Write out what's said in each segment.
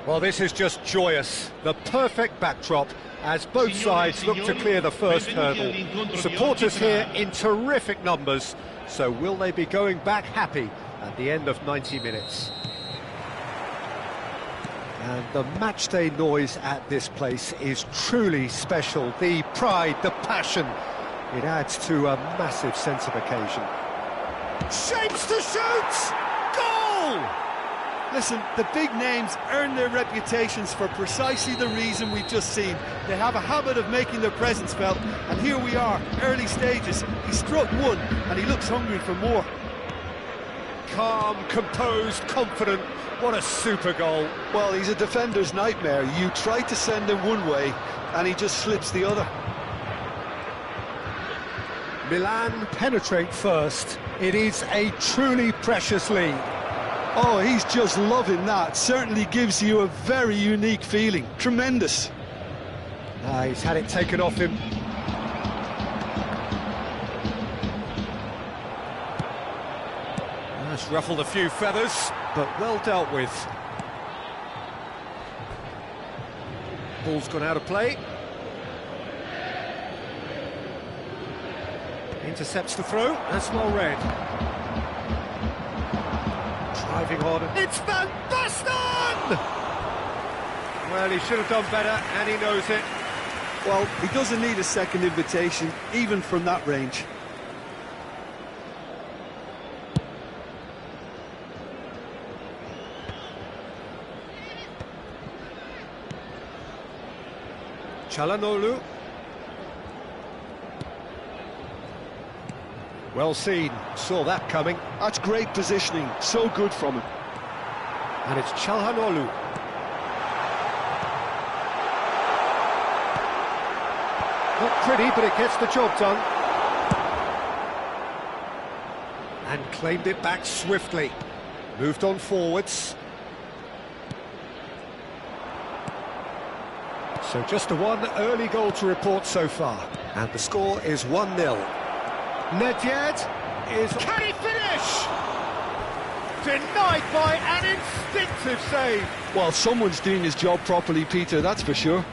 Well, this is just joyous. The perfect backdrop as both sides look to clear the first hurdle. Supporters here in terrific numbers. So will they be going back happy at the end of 90 minutes? And the matchday noise at this place is truly special. The pride, the passion, it adds to a massive sense of occasion. Shapes to shoot! Goal! Listen, the big names earn their reputations for precisely the reason we've just seen. They have a habit of making their presence felt, and here we are, early stages. He struck one, and he looks hungry for more. Calm, composed, confident. What a super goal. Well, he's a defender's nightmare. You try to send him one way, and he just slips the other. Milan penetrate first. It is a truly precious lead. Oh, he's just loving that. Certainly gives you a very unique feeling. Tremendous. He's had it taken off him. That's ruffled a few feathers, but well dealt with. Ball's gone out of play. Intercepts the throw. That's well read. Driving on. It's Van Basten! Well, he should have done better, and he knows it. Well, he doesn't need a second invitation, even from that range. Çalhanoğlu. Well seen, saw that coming. That's great positioning, so good from him. And it's Çalhanoğlu. Not pretty, but it gets the job done. And claimed it back swiftly. Moved on forwards. So just a one early goal to report so far. And the score is 1-0. Nedved is... Can he finish? Denied by an instinctive save. Well, someone's doing his job properly, Peter, that's for sure.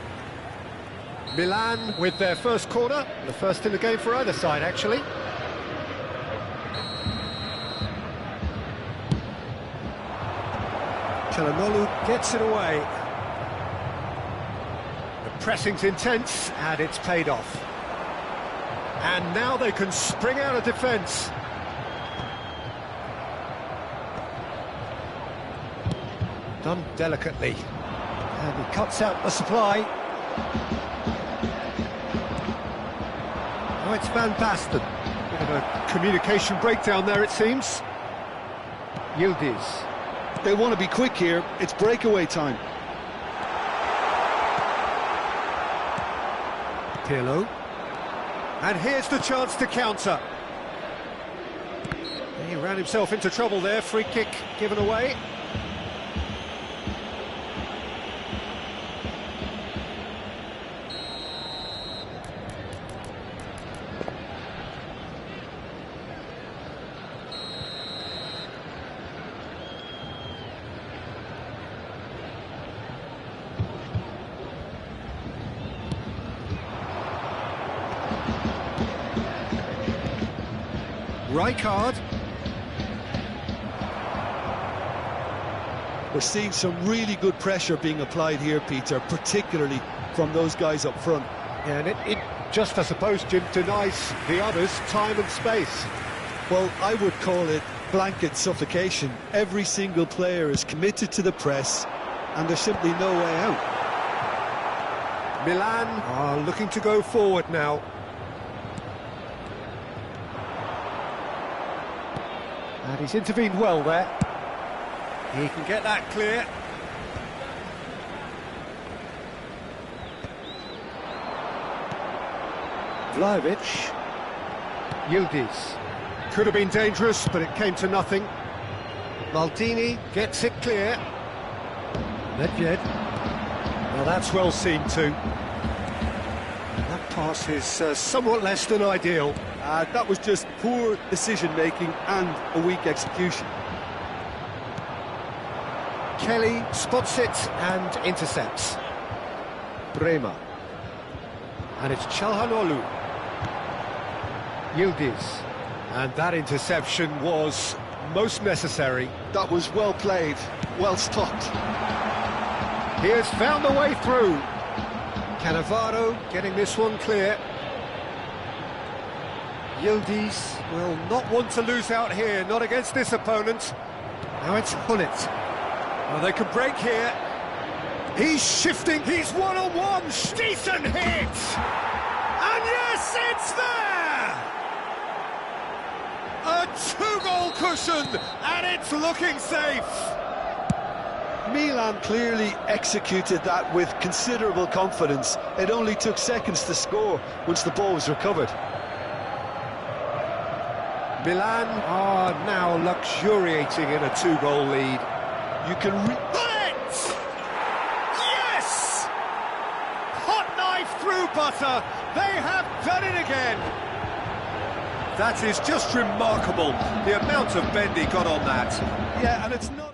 Milan with their first corner, the first in the game for either side, actually. Çalhanoğlu gets it away. The pressing's intense, and it's paid off. And now they can spring out of defence. Done delicately. And he cuts out the supply. Oh, it's Van Basten. Bit of a communication breakdown there, it seems. Yildiz. They want to be quick here. It's breakaway time. Pirlo. And here's the chance to counter. He ran himself into trouble there. Free kick given away. Rijkaard. We're seeing some really good pressure being applied here, Peter, particularly from those guys up front. Yeah, and it just, I suppose, Jim, denies the others time and space. Well, I would call it blanket suffocation. Every single player is committed to the press, and there's simply no way out. Milan are looking to go forward now. And he's intervened well there. He can get that clear. Vlahovic. Yildiz. Could have been dangerous, but it came to nothing. Maldini gets it clear. Nedved. Well, that's well seen too. That pass is somewhat less than ideal. That was just poor decision-making and a weak execution. Kelly spots it and intercepts. Bremer. And it's Çalhanoğlu. Yildiz. And that interception was most necessary. That was well played, well stopped. He has found a way through. Cannavaro getting this one clear. Yildiz will not want to lose out here, not against this opponent. Now it's Hullet. Well, they could break here. He's shifting, he's one-on-one, decent hit! And yes, it's there! A two-goal cushion, and it's looking safe! Milan clearly executed that with considerable confidence. It only took seconds to score once the ball was recovered. Milan are now luxuriating in a two-goal lead. You can Bullet! Yes! Hot knife through butter. They have done it again. That is just remarkable, the amount of bend he got on that. Yeah, and it's not...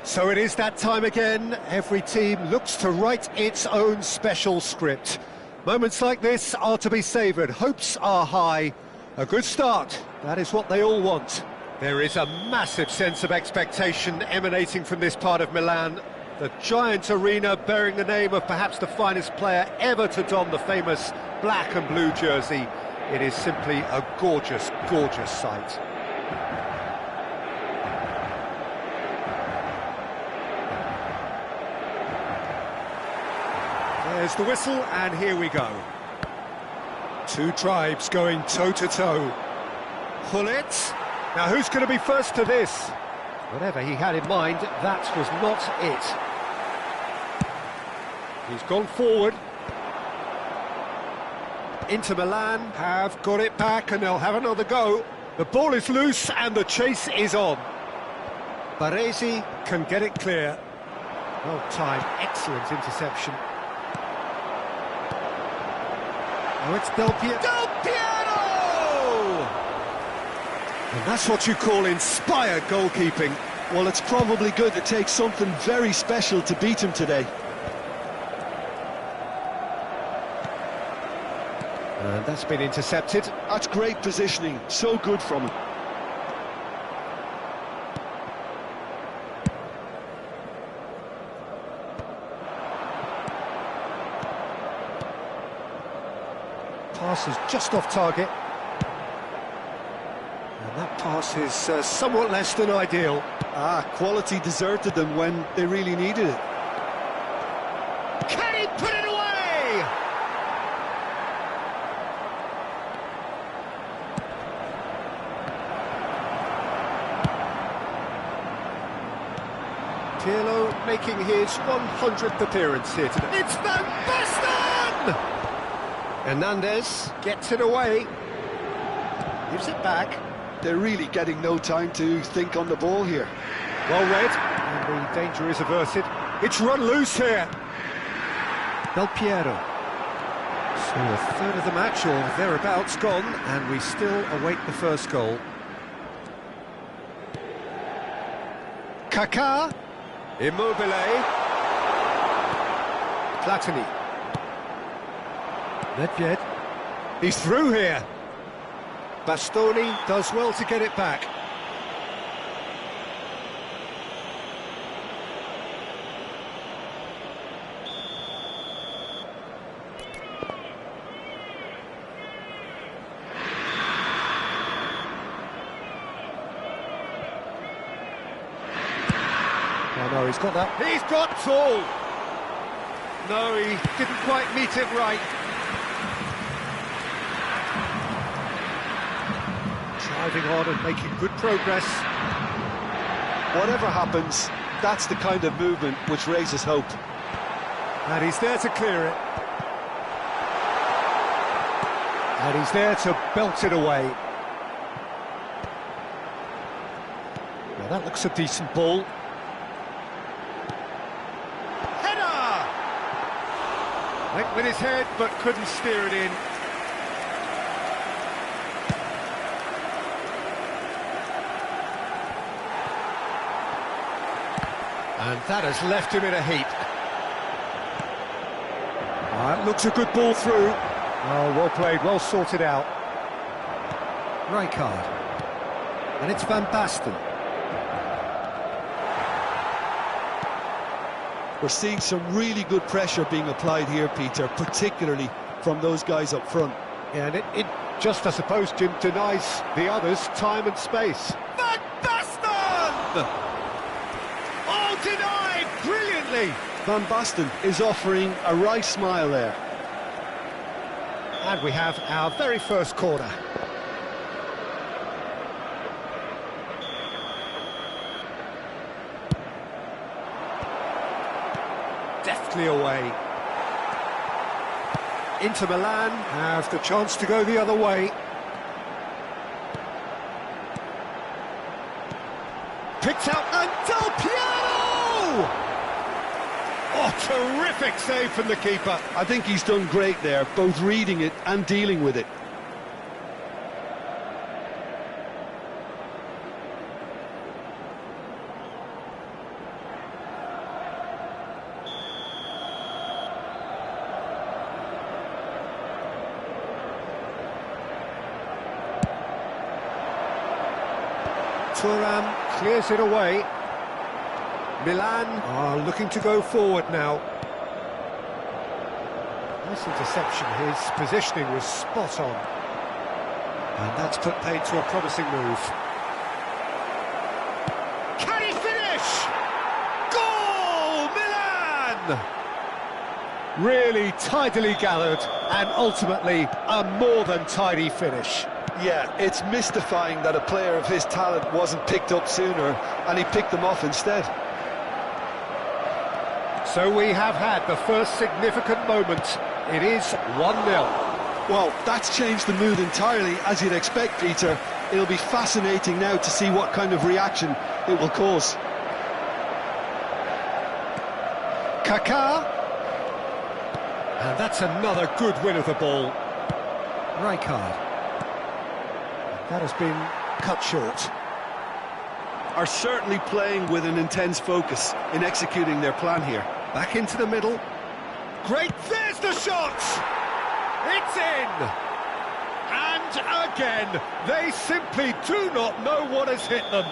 So it is that time again. Every team looks to write its own special script. Moments like this are to be savoured. Hopes are high. A good start. That is what they all want. There is a massive sense of expectation emanating from this part of Milan. The giant arena bearing the name of perhaps the finest player ever to don the famous black and blue jersey. It is simply a gorgeous, gorgeous sight. There's the whistle, and here we go. Two tribes going toe-to-toe. Hullet. Now who's going to be first to this? Whatever he had in mind, that was not it. He's gone forward. Inter Milan have got it back and they'll have another go. The ball is loose and the chase is on. Baresi can get it clear. Well timed, excellent interception. Oh, it's Del Piero! Del Piero! And that's what you call inspired goalkeeping. Well, it's probably going to take something very special to beat him today. And that's been intercepted. That's great positioning, so good from him. Pass is just off target. And that pass is somewhat less than ideal. Quality deserted them when they really needed it. Can he put it away? Pirlo making his 100th appearance here today. It's Van Basten! Hernandez gets it away. Gives it back. They're really getting no time to think on the ball here. Well read, and the danger is averted. It's run loose here. Del Piero. So a third of the match, or thereabouts, gone, and we still await the first goal. Kaká. Immobile. Platini. Nedved. He's through here. Bastoni does well to get it back. Oh no, he's got that. He's got tall. No, he didn't quite meet it right. Driving on and making good progress. Whatever happens, that's the kind of movement which raises hope. And he's there to clear it. And he's there to belt it away. Now that looks a decent ball. Header! Went with his head, but couldn't steer it in. And that has left him in a heap. It looks a good ball through. Oh, well played, well sorted out. Rijkaard. And it's Van Basten. We're seeing some really good pressure being applied here, Peter, particularly from those guys up front. Yeah, and it just, I suppose, Jim, denies the others time and space. Van Basten! Oh, denied brilliantly! Van Basten is offering a right smile there. And we have our very first corner. Deftly away. Inter Milan have the chance to go the other way. Picked out and Del Piero! Oh, terrific save from the keeper. I think he's done great there, both reading it and dealing with it. Thuram clears it away. Milan are looking to go forward now. Nice interception, his positioning was spot on. And that's put paid to a promising move. Can he finish? Goal! Milan! Really tidily gathered, and ultimately a more than tidy finish. Yeah, it's mystifying that a player of his talent wasn't picked up sooner, and he picked them off instead. So we have had the first significant moment. It is 1-0. Well, that's changed the mood entirely, as you'd expect, Peter. It'll be fascinating now to see what kind of reaction it will cause. Kaká. And that's another good win of the ball. Rijkaard. That has been cut short. Are certainly playing with an intense focus in executing their plan here. Back into the middle. Great, there's the shot! It's in! And again, they simply do not know what has hit them.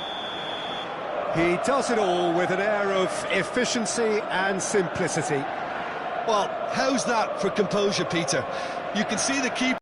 He does it all with an air of efficiency and simplicity. Well, how's that for composure, Peter? You can see the keeper.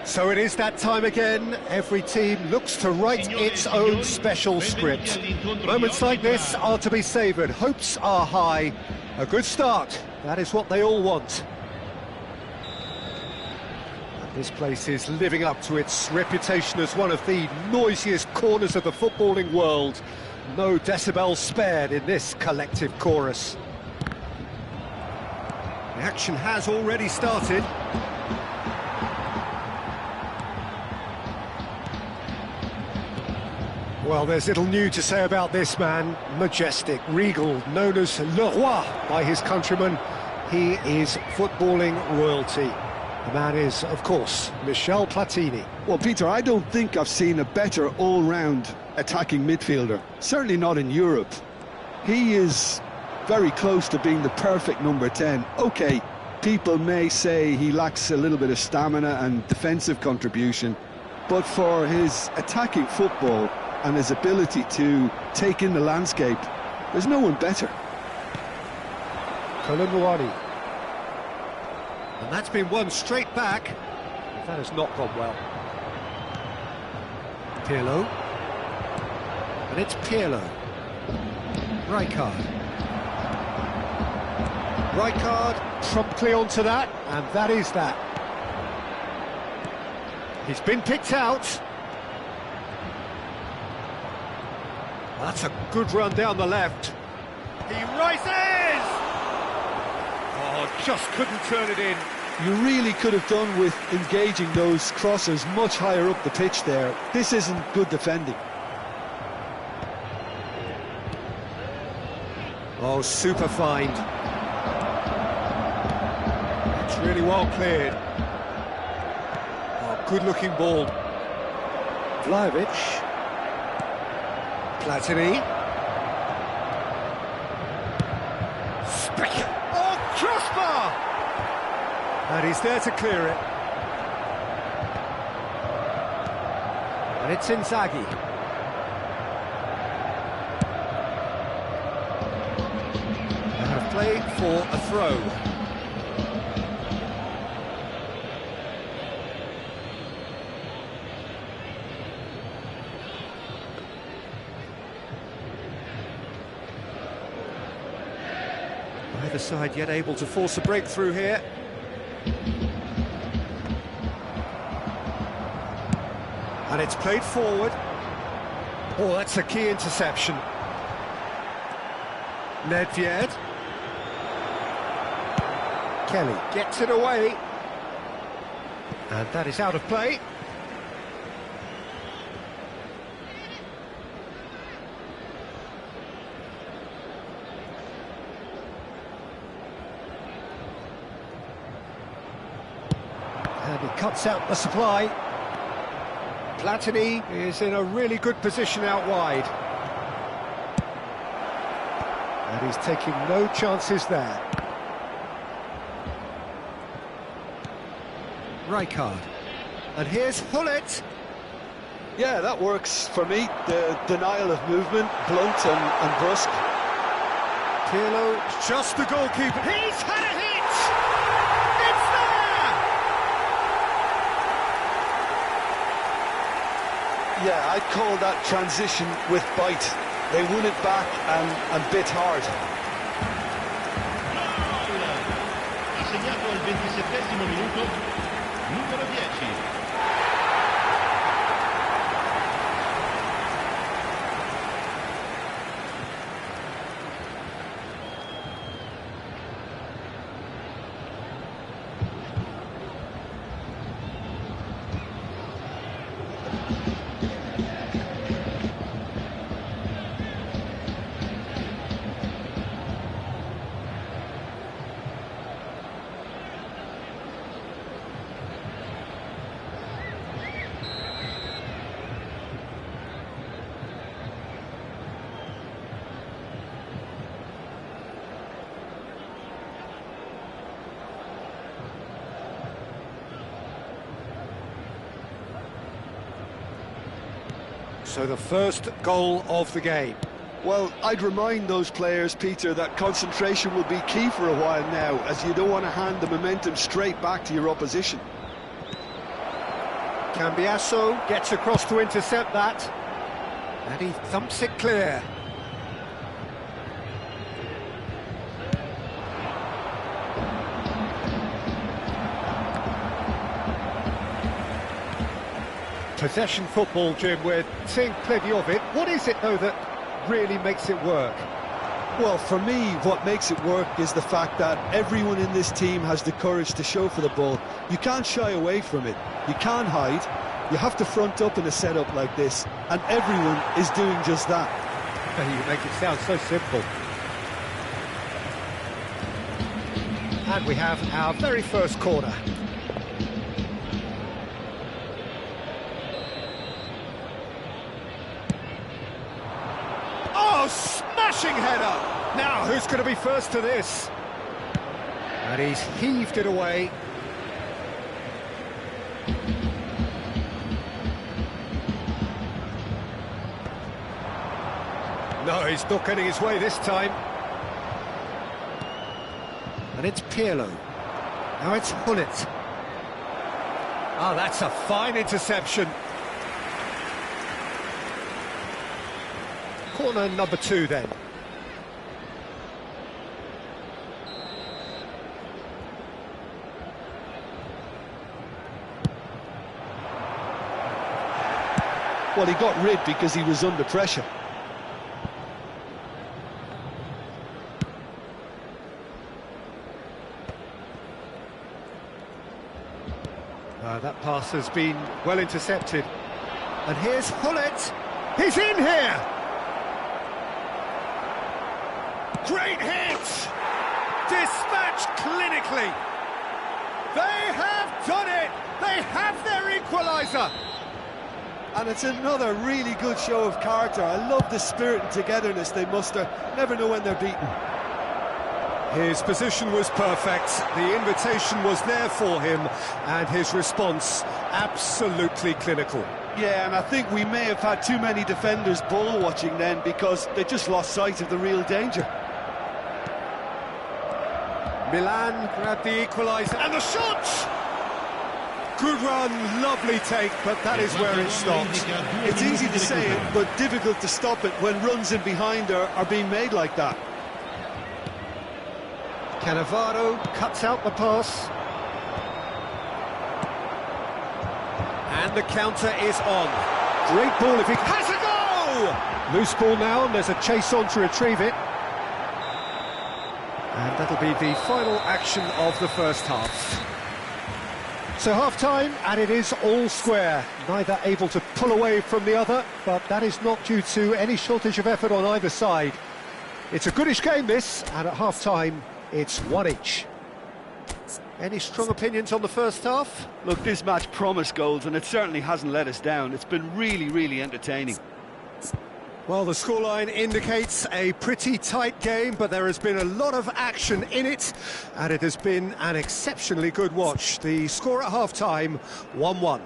So it is that time again. Every team looks to write its own special script. Moments like this are to be savoured. Hopes are high. A good start. That is what they all want. And this place is living up to its reputation as one of the noisiest corners of the footballing world. No decibels spared in this collective chorus. The action has already started. Well, there's little new to say about this man. Majestic, regal, known as Le Roi by his countrymen. He is footballing royalty. The man is, of course, Michel Platini. Well, Peter, I don't think I've seen a better all-round attacking midfielder. Certainly not in Europe. He is very close to being the perfect number 10. OK, people may say he lacks a little bit of stamina and defensive contribution, but for his attacking football and his ability to take in the landscape, there's no one better. Colomboani. And that's been won straight back. That has not gone well. Pirlo. And it's Pirlo. Rijkaard. Rijkaard promptly onto that, and that is that. He's been picked out. That's a good run down the left. He rises! Oh, just couldn't turn it in. You really could have done with engaging those crossers much higher up the pitch there. This isn't good defending. Oh, super find. It's really well cleared. Oh, good-looking ball. Vlahovic. Platini. Oh, crossbar! And he's there to clear it. And it's Inzaghi. They have played for a throw. Either side yet able to force a breakthrough here. And it's played forward. Oh, that's a key interception. Nedved. Kelly gets it away. And that is out of play. And he cuts out the supply. Platini is in a really good position out wide. And he's taking no chances there. Rijkaard. And here's Hullet. Yeah, that works for me. The denial of movement, blunt and brusque. Pirlo, just the goalkeeper. He's had a hit! Yeah, I'd call that transition with bite. They won it back and bit hard. Ha segnato al 27° minuto, numero 10. So the first goal of the game. Well, I'd remind those players, Peter, that concentration will be key for a while now, as you don't want to hand the momentum straight back to your opposition. Cambiasso gets across to intercept that, and he thumps it clear. Possession football, Jim, we're seeing plenty of it. What is it, though, that really makes it work? Well, for me, what makes it work is the fact that everyone in this team has the courage to show for the ball. You can't shy away from it. You can't hide. You have to front up in a setup like this, and everyone is doing just that. You make it sound so simple. And we have our very first corner. Oh, smashing header! Now, who's going to be first to this? And he's heaved it away. No, he's not getting his way this time. And it's Pirlo. Now it's Hullet. Oh, that's a fine interception. Corner number 2 then. Well, he got rid because he was under pressure. That pass has been well intercepted. And here's Hullet. He's in here! Great hit! Dispatched clinically. They have done it! They have their equaliser! And it's another really good show of character. I love the spirit and togetherness they muster. Never know when they're beaten. His position was perfect, the invitation was there for him, and his response absolutely clinical. Yeah, and I think we may have had too many defenders ball-watching then because they just lost sight of the real danger. Milan grabbed the equaliser, and the shot! Good run, lovely take, but that is where it stopped. It's easy to say it, but difficult to stop it when runs in behind are being made like that. Cannavaro cuts out the pass. And the counter is on. Great ball if he has a go! Loose ball now, and there's a chase on to retrieve it. And that'll be the final action of the first half. So half-time, and it is all square. Neither able to pull away from the other, but that is not due to any shortage of effort on either side. It's a goodish game, this, and at half-time, it's 1 each. Any strong opinions on the first half? Look, this match promised goals, and it certainly hasn't let us down. It's been really, really entertaining. Well, the scoreline indicates a pretty tight game, but there has been a lot of action in it, and it has been an exceptionally good watch. The score at half-time, 1-1.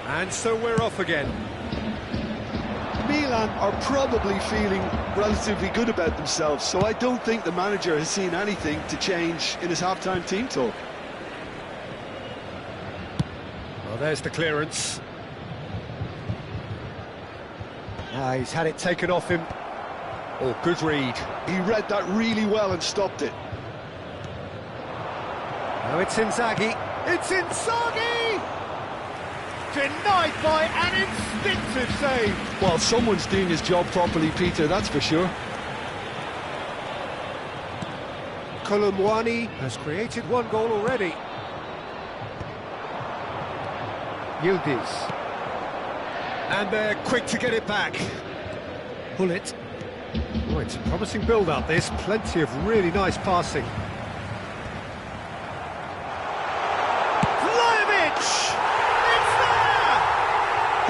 And so we're off again. Milan are probably feeling relatively good about themselves, so I don't think the manager has seen anything to change in his half-time team talk. Well, there's the clearance. He's had it taken off him. Oh, good read. He read that really well and stopped it. Now it's Inzaghi. It's Inzaghi! Denied by an instinctive save. Well, someone's doing his job properly, Peter, that's for sure. Colomwani has created 1 goal already. Yildiz. And they're quick to get it back. Hullet. Oh, it's a promising build-up, this. Plenty of really nice passing. Vlahovic!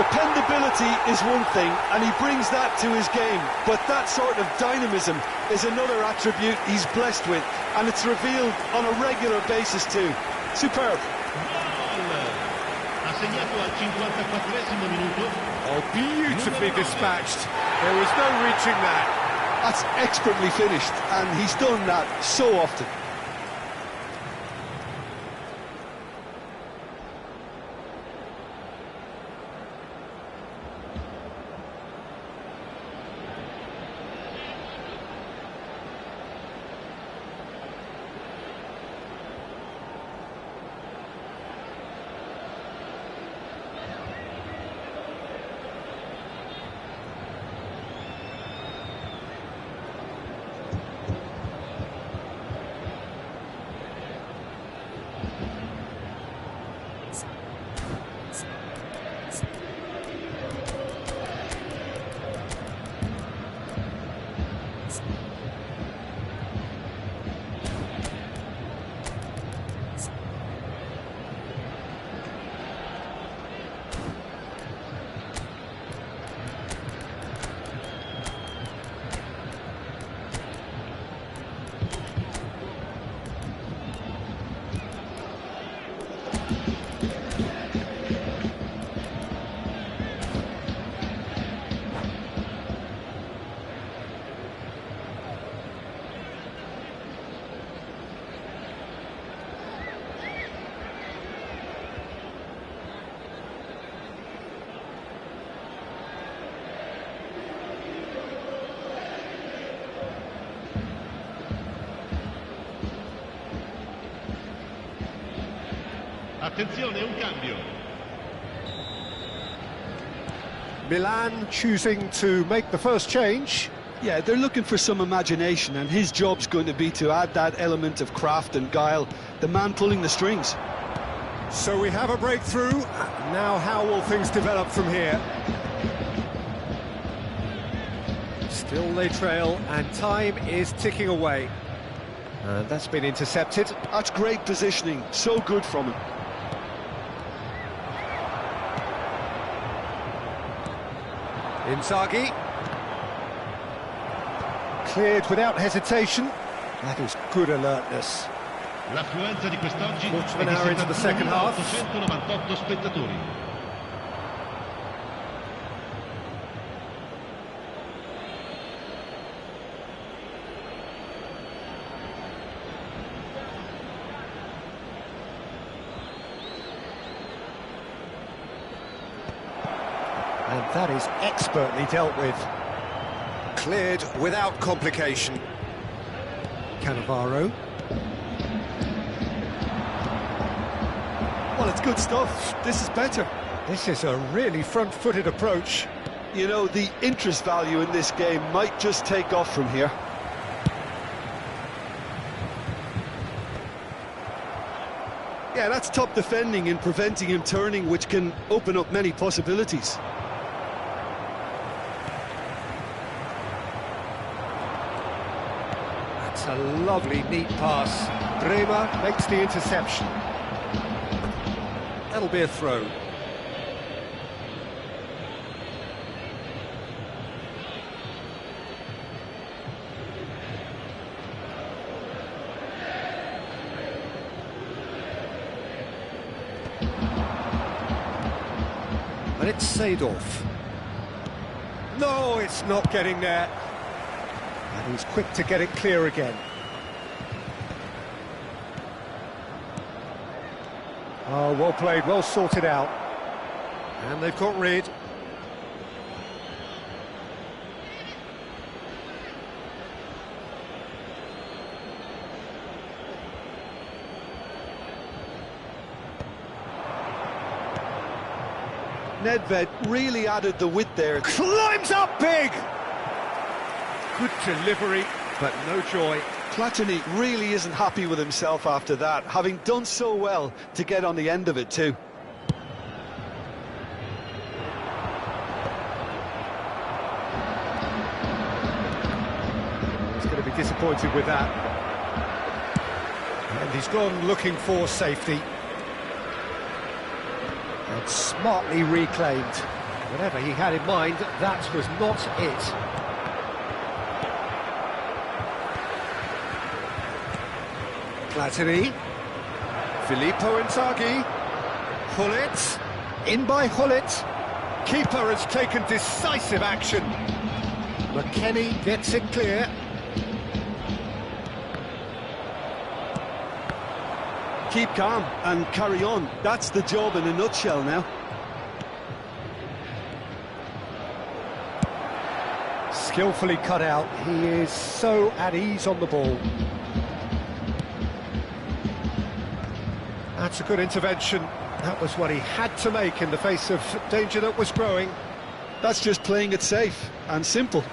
Dependability is one thing, and he brings that to his game, but that sort of dynamism is another attribute he's blessed with, and it's revealed on a regular basis too. Superb. Ha segnato al 54esimo minuto. Oh, beautifully dispatched. There was no reaching that. That's expertly finished, and he's done that so often. Attenzione, un cambio. Milan choosing to make the first change. Yeah, they're looking for some imagination, and his job's going to be to add that element of craft and guile, the man pulling the strings. So we have a breakthrough. Now how will things develop from here? Still they trail, and time is ticking away. And that's been intercepted. That's great positioning, so good from him. Inzaghi. Cleared without hesitation. That is good alertness. L'affluenza di quest'oggi Quarter of an hour into the second half. 898 spettatori. And that is expertly dealt with. Cleared without complication. Cannavaro. Well, it's good stuff. This is better. This is a really front-footed approach. You know, the interest value in this game might just take off from here. Yeah, that's top defending and preventing him turning, which can open up many possibilities. That's a lovely, neat pass. Bremer makes the interception. That'll be a throw. And it's Seedorf. No, it's not getting there. And he's quick to get it clear again. Oh, well played, well sorted out. And they've got rid. Nedved really added the width there. Climbs up big! Good delivery, but no joy. Platini really isn't happy with himself after that, having done so well to get on the end of it too. He's going to be disappointed with that. And he's gone looking for safety. And smartly reclaimed. Whatever he had in mind, that was not it. Platini. Filippo Inzaghi. Hullet. In by Hullet. Keeper has taken decisive action. McKennie gets it clear. Keep calm and carry on. That's the job in a nutshell now. Skillfully cut out. He is so at ease on the ball. That's a good intervention. That was what he had to make in the face of danger that was growing. That's just playing it safe and simple.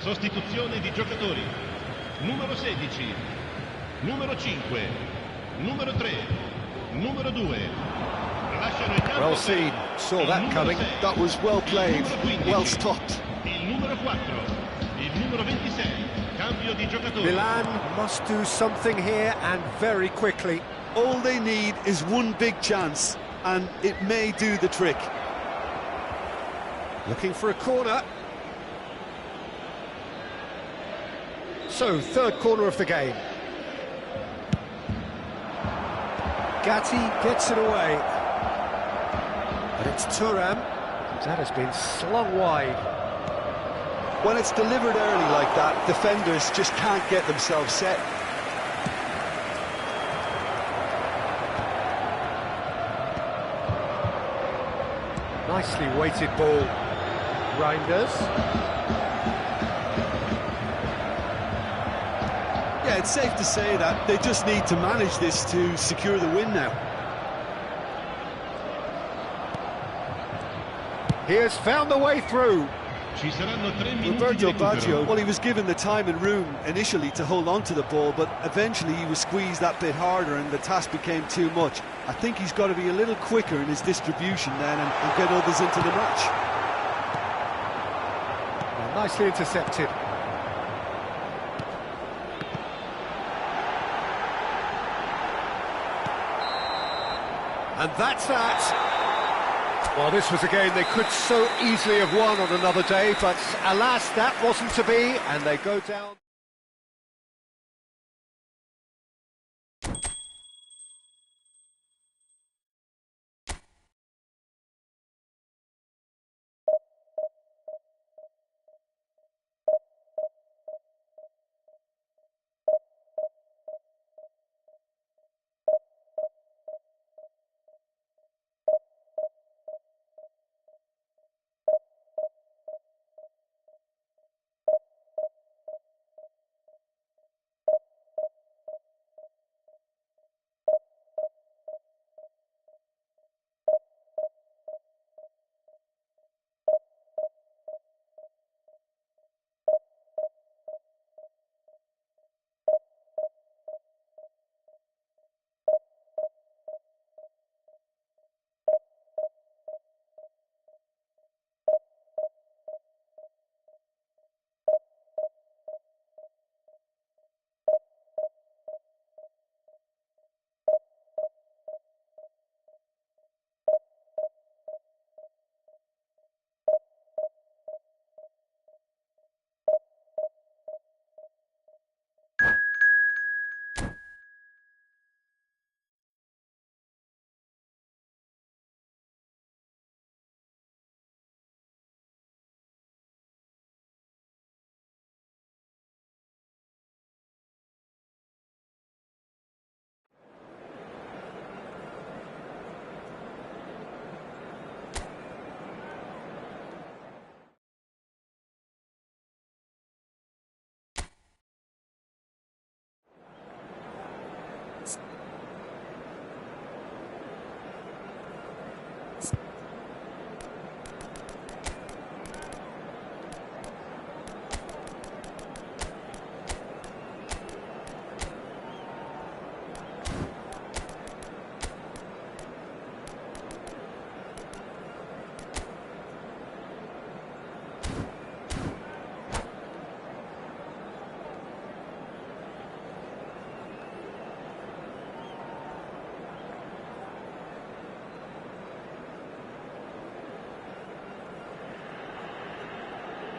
Sostituzione di giocatori. Numero 16, numero 5, numero 3, numero 2. Lasciano il campo. Well seen, saw that coming. That was well played, well stopped. Il numero 4, il numero 26. Cambio di giocatori. Milan must do something here and very quickly. All they need is one big chance, and it may do the trick. Looking for a corner. So, third corner of the game. Gatti gets it away. But it's Thuram. That has been slung wide. When it's delivered early like that, defenders just can't get themselves set. Nicely weighted ball. Reinders. Yeah, it's safe to say that they just need to manage this to secure the win now. He has found the way through. Ci saranno 3 minuti di Roberto recupero. Baggio, well, he was given the time and room initially to hold on to the ball, but eventually he was squeezed that bit harder and the task became too much. I think he's got to be a little quicker in his distribution then and get others into the match. Well, nicely intercepted. And that's that. Well, this was a game they could so easily have won on another day, but alas, that wasn't to be, and they go down.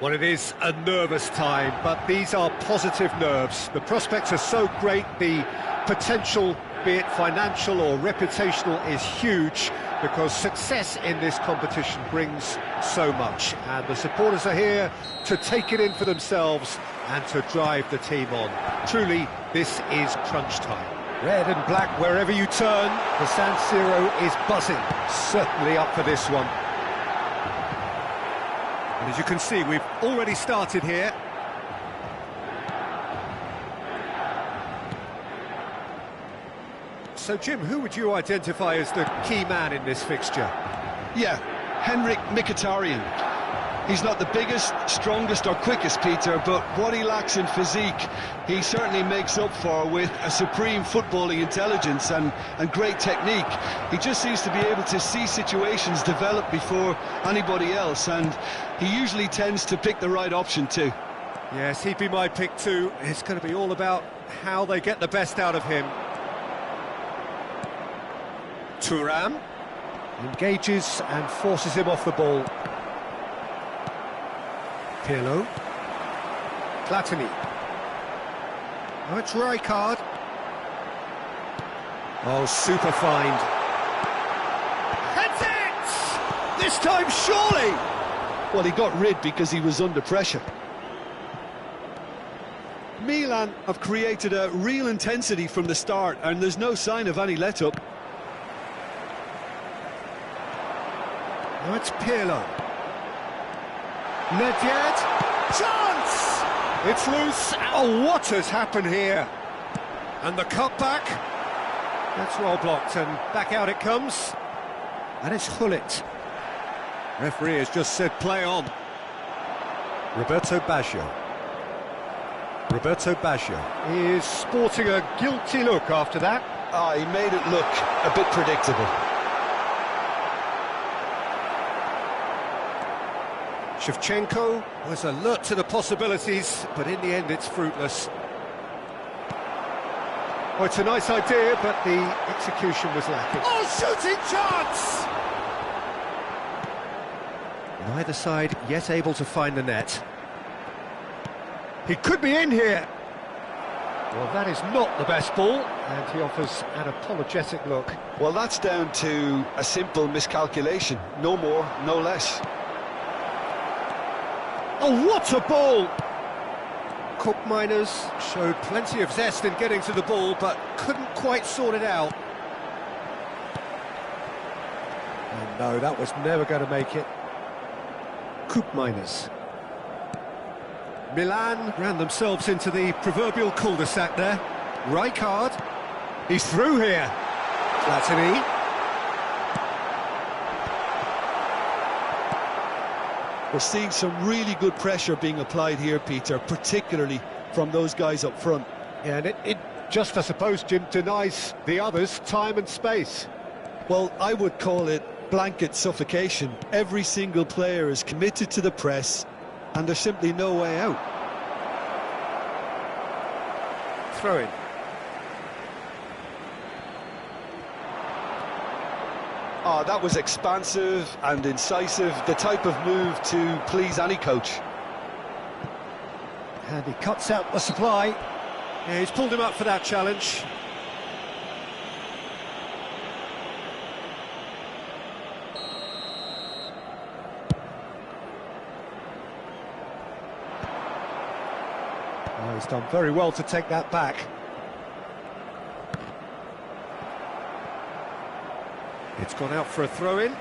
Well, it is a nervous time, but these are positive nerves. The prospects are so great, the potential, be it financial or reputational, is huge, because success in this competition brings so much. And the supporters are here to take it in for themselves and to drive the team on. Truly, this is crunch time. Red and black wherever you turn, the San Siro is buzzing. Certainly up for this one. And as you can see, we've already started here. So, Jim, who would you identify as the key man in this fixture? Yeah, Henrik Mkhitaryan. He's not the biggest, strongest or quickest, Peter, but what he lacks in physique, he certainly makes up for with a supreme footballing intelligence and great technique. He just seems to be able to see situations develop before anybody else, and he usually tends to pick the right option too. Yes, he'd be my pick too. It's going to be all about how they get the best out of him. Thuram engages and forces him off the ball. Pirlo. Platini. Oh, it's Rijkaard. Oh, super find. Heads it! This time, surely! Well, he got rid because he was under pressure. Milan have created a real intensity from the start, and there's no sign of any let-up. Oh, it's Pirlo. Nedved, chance! It's loose. Oh, what has happened here? And the cutback. That's well blocked, and back out it comes. And it's Hullet. Referee has just said play on. Roberto Baggio. Roberto Baggio is sporting a guilty look after that. He made it look a bit predictable. Shevchenko was alert to the possibilities, but in the end it's fruitless. Oh, it's a nice idea, but the execution was lacking. Oh, shooting chance! Neither side yet able to find the net. He could be in here. Well, that is not the best ball, and he offers an apologetic look. Well, that's down to a simple miscalculation. No more, no less. Oh, what a ball! Cook Miners showed plenty of zest in getting to the ball, but couldn't quite sort it out. And no, that was never going to make it. Cook Miners. Milan ran themselves into the proverbial cul-de-sac there. Rijkaard. He's through here. Platini. We're seeing some really good pressure being applied here, Peter, particularly from those guys up front. Yeah, and it just, I suppose, Jim, denies the others time and space. Well, I would call it blanket suffocation. Every single player is committed to the press, and there's simply no way out. Throw in. Oh, that was expansive and incisive, the type of move to please any coach. And he cuts out the supply. Yeah, he's pulled him up for that challenge. Oh, he's done very well to take that back. It's gone out for a throw-in.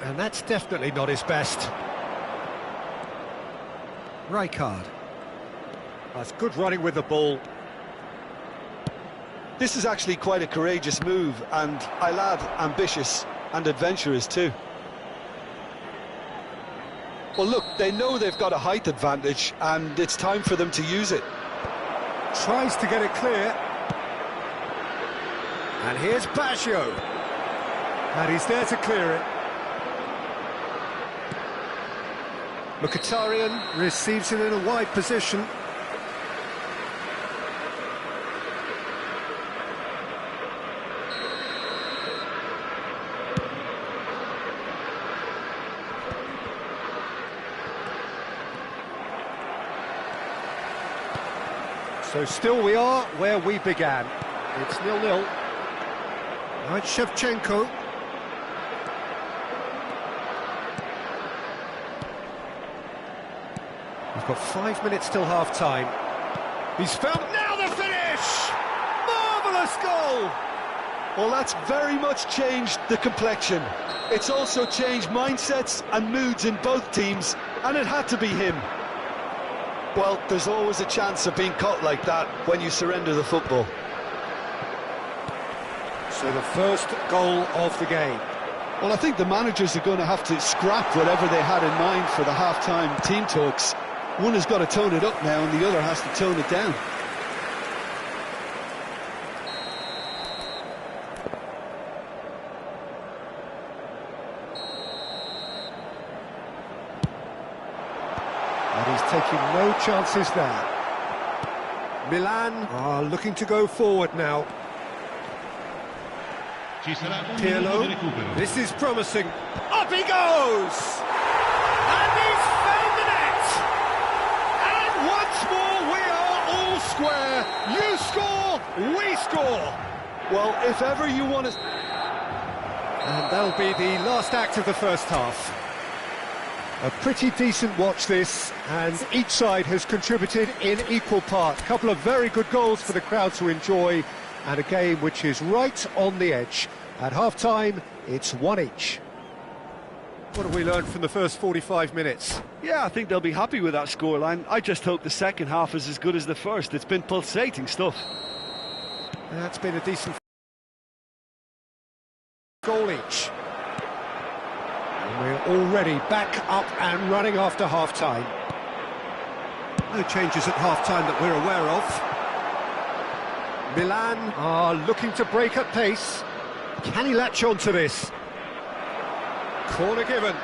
And that's definitely not his best. Rijkaard. That's good running with the ball. This is actually quite a courageous move, and I'll add ambitious and adventurous too. Well, look, they know they've got a height advantage, and it's time for them to use it. Tries to get it clear. And here's Baggio. And he's there to clear it. Mkhitaryan receives it in a wide position. So still we are where we began. It's 0-0. Right, Shevchenko. We've got 5 minutes till half-time. He's found... Now the finish! Marvellous goal! Well, that's very much changed the complexion. It's also changed mindsets and moods in both teams, and it had to be him. Well, there's always a chance of being caught like that when you surrender the football. So the first goal of the game. Well, I think the managers are going to have to scrap whatever they had in mind for the half-time team talks. One has got to tone it up now, and the other has to tone it down. And he's taking no chances there. Milan are looking to go forward now. Pirlo, this is promising. Up he goes! And he's found the net! And once more we are all square. You score, we score. Well, if ever you want to... And that'll be the last act of the first half. A pretty decent watch this, and each side has contributed in equal part. A couple of very good goals for the crowd to enjoy, and a game which is right on the edge. At half-time, it's 1 each. What have we learned from the first 45 minutes? Yeah, I think they'll be happy with that scoreline. I just hope the second half is as good as the first. It's been pulsating stuff. That's been a decent goal each. And we're already back up and running after half-time. No changes at half-time that we're aware of. Milan are looking to break at pace. Can he latch on to this? Corner given.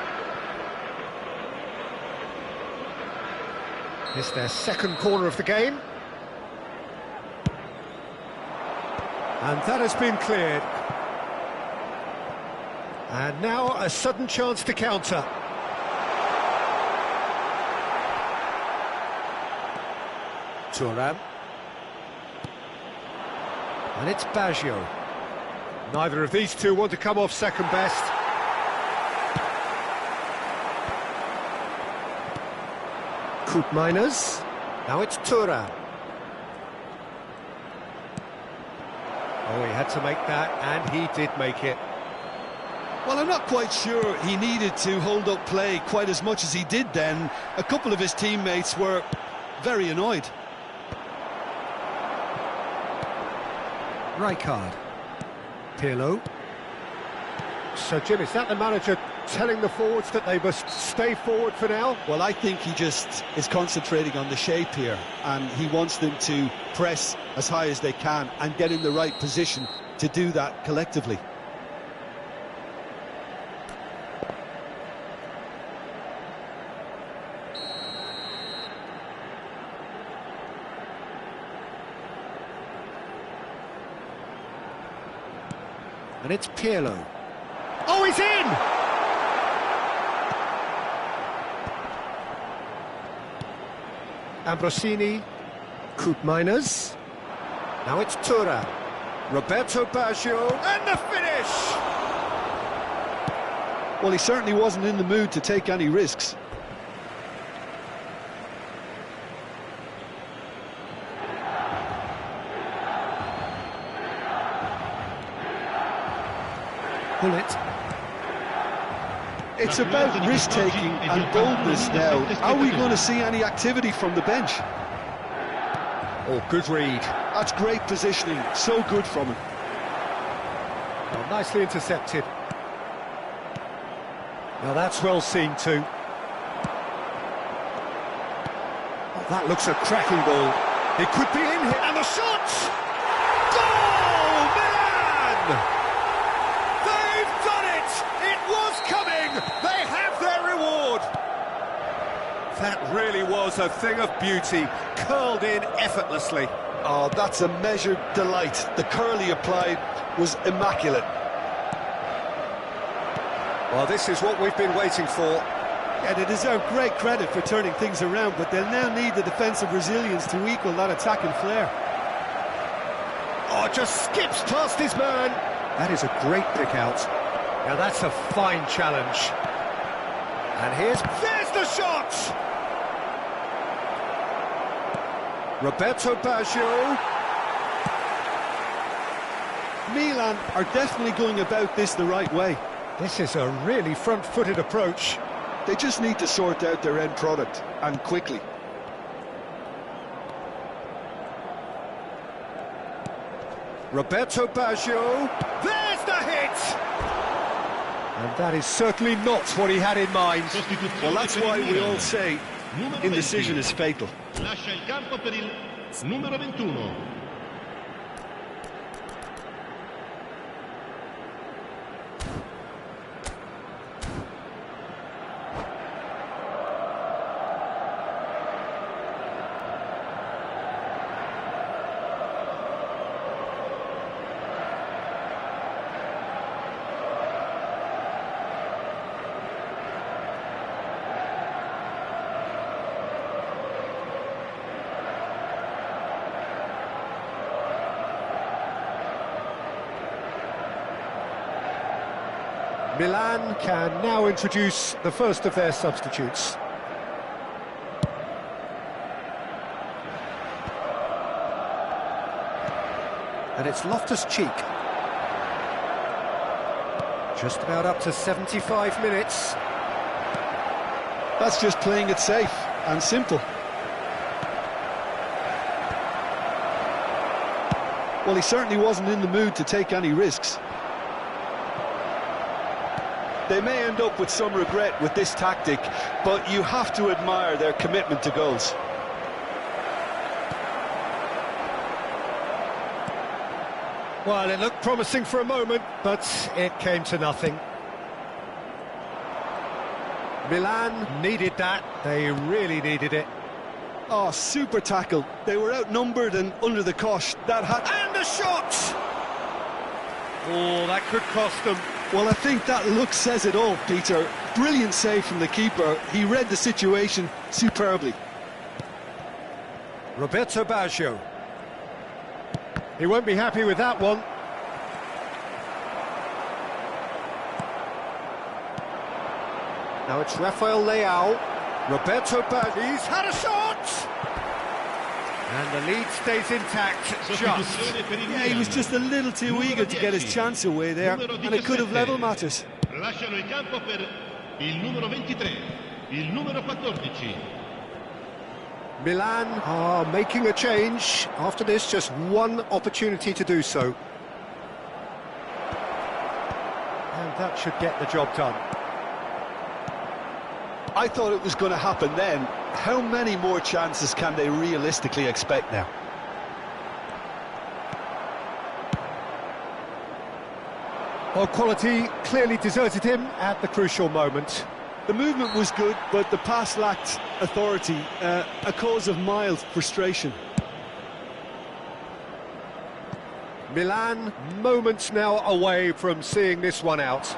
It's their second corner of the game. And that has been cleared. And now a sudden chance to counter. Thuram. And it's Baggio. Neither of these two want to come off second best. Koopmeiners. Now it's Thuram. Oh, he had to make that, and he did make it. Well, I'm not quite sure he needed to hold up play quite as much as he did then. A couple of his teammates were very annoyed. Rijkaard. Pirlo. So, Jim, is that the manager telling the forwards that they must stay forward for now? Well, I think he just is concentrating on the shape here, and he wants them to press as high as they can and get in the right position to do that collectively. And it's Pirlo. Oh, he's in! Ambrosini. Koopmeiners. Now it's Thuram. Roberto Baggio. And the finish! Well, he certainly wasn't in the mood to take any risks. Bullet. It's about risk-taking and boldness now. Are we going to see any activity from the bench? Oh, good read. That's great positioning. So good from him. Well, nicely intercepted. Now that's well seen too. Oh, that looks a cracking ball. It could be in here. And the shot! Goal! Milan! They've done it! It was coming! They have their reward! That really was a thing of beauty, curled in effortlessly. Oh, that's a measured delight. The curl he applied was immaculate. Well, this is what we've been waiting for. Yeah, they deserve great credit for turning things around, but they'll now need the defensive resilience to equal that attacking flair. Oh, just skips past his man. That is a great pick out. Now that's a fine challenge. And there's the shot! Roberto Baggio. Milan are definitely going about this the right way. This is a really front-footed approach. They just need to sort out their end product, and quickly. Roberto Baggio. There's the hit! And that is certainly not what he had in mind. Well, that's why we all say indecision is fatal. Lascia il campo per il numero 21. Milan can now introduce the first of their substitutes. And it's Loftus-Cheek. Just about up to 75 minutes. That's just playing it safe and simple. Well, he certainly wasn't in the mood to take any risks. They may end up with some regret with this tactic, but you have to admire their commitment to goals. Well, it looked promising for a moment, but it came to nothing. Milan needed that. They really needed it. Oh, super tackle. They were outnumbered and under the cosh. That had... And a shot! Oh, that could cost them. Well, I think that look says it all, Peter. Brilliant save from the keeper. He read the situation superbly. Roberto Baggio. He won't be happy with that one. Now it's Rafael Leao. Roberto Baggio. He's had a shot! And the lead stays intact, just. Yeah, he was just a little too eager to get his chance away there, and it could have level matters. Lasciano il campo per il numero 23, il numero 14. Milan are making a change. After this, just one opportunity to do so. And that should get the job done. I thought it was going to happen then. How many more chances can they realistically expect now? Well, quality clearly deserted him at the crucial moment. The movement was good, but the pass lacked authority, a cause of mild frustration. Milan, moments now away from seeing this one out.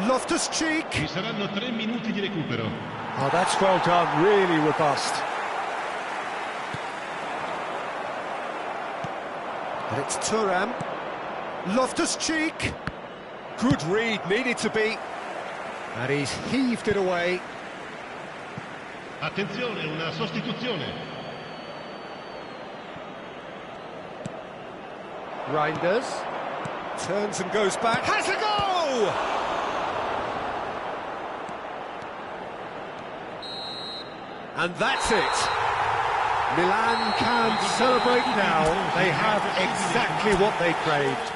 Loftus-Cheek. Ci saranno 3 minuti di recupero. Oh, that's well done, really robust. And it's Thuram. Loftus-Cheek. Good read, needed to be. And he's heaved it away. Attenzione, una sostituzione. Reinders. Turns and goes back. Has a go! And that's it. Milan can celebrate now. They have exactly what they craved.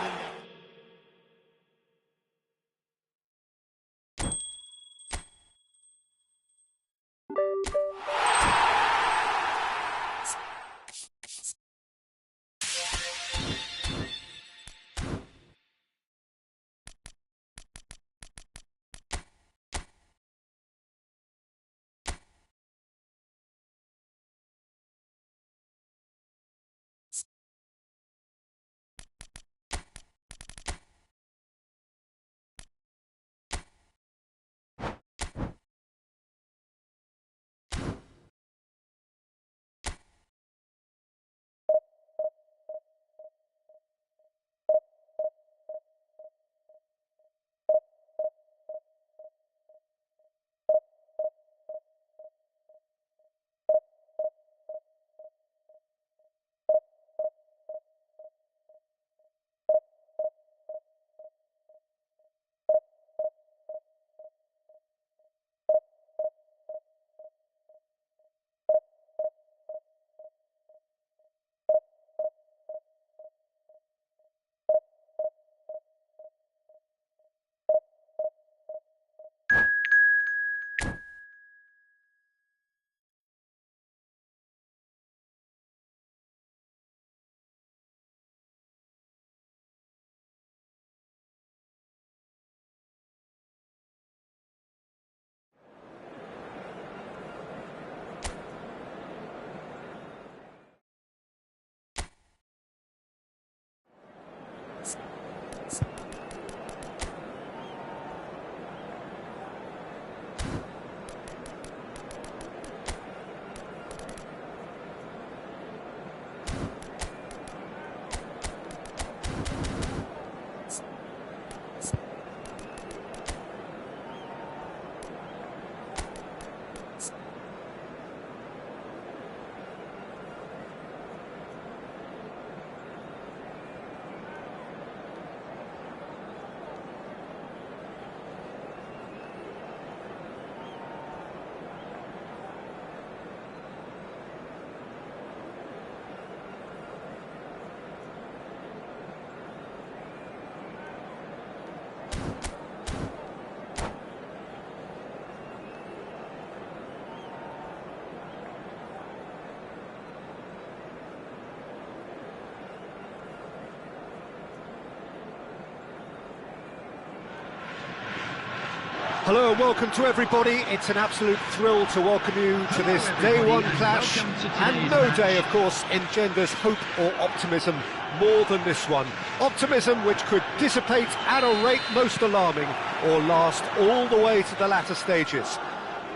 Hello and welcome to everybody. It's an absolute thrill to welcome you to this day one clash, and no day, of course, engenders hope or optimism more than this one. Optimism which could dissipate at a rate most alarming or last all the way to the latter stages.